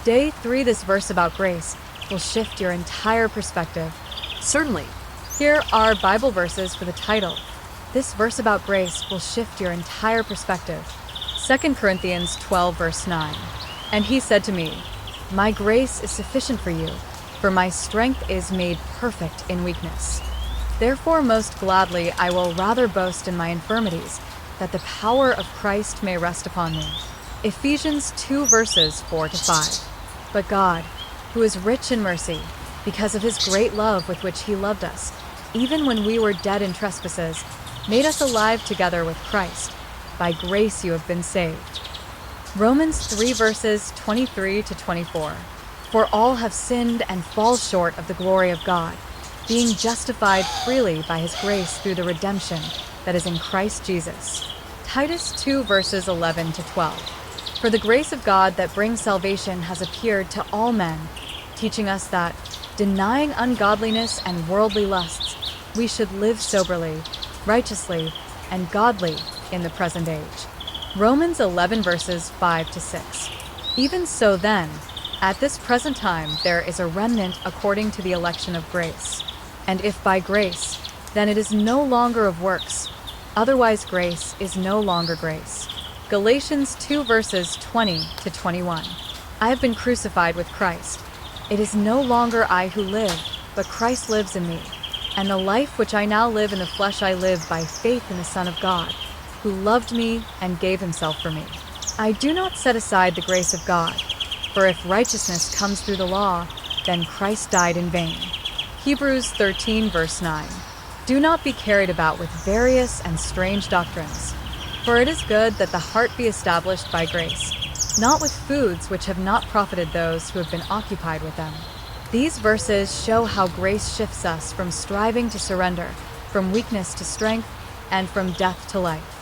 Day 3, this verse about grace will shift your entire perspective. Certainly. Here are Bible verses for the title. This verse about grace will shift your entire perspective. 2 Corinthians 12, verse 9. And he said to me, "My grace is sufficient for you, for my strength is made perfect in weakness. Therefore most gladly I will rather boast in my infirmities, that the power of Christ may rest upon me." Ephesians 2, verses 4 to 5. But God, who is rich in mercy, because of his great love with which he loved us, even when we were dead in trespasses, made us alive together with Christ. By grace you have been saved. Romans 3, verses 23 to 24. For all have sinned and fall short of the glory of God, being justified freely by his grace through the redemption that is in Christ Jesus. Titus 2, verses 11 to 12. For the grace of God that brings salvation has appeared to all men, teaching us that, denying ungodliness and worldly lusts, we should live soberly, righteously, and godly in the present age. Romans 11, verses 5 to 6. Even so then, at this present time there is a remnant according to the election of grace. And if by grace, then it is no longer of works. Otherwise grace is no longer grace. Galatians 2, verses 20 to 21. I have been crucified with Christ. It is no longer I who live, but Christ lives in me. And the life which I now live in the flesh I live by faith in the Son of God, who loved me and gave himself for me. I do not set aside the grace of God, for if righteousness comes through the law, then Christ died in vain. Hebrews 13, verse 9. Do not be carried about with various and strange doctrines, for it is good that the heart be established by grace, not with foods which have not profited those who have been occupied with them. These verses show how grace shifts us from striving to surrender, from weakness to strength, and from death to life.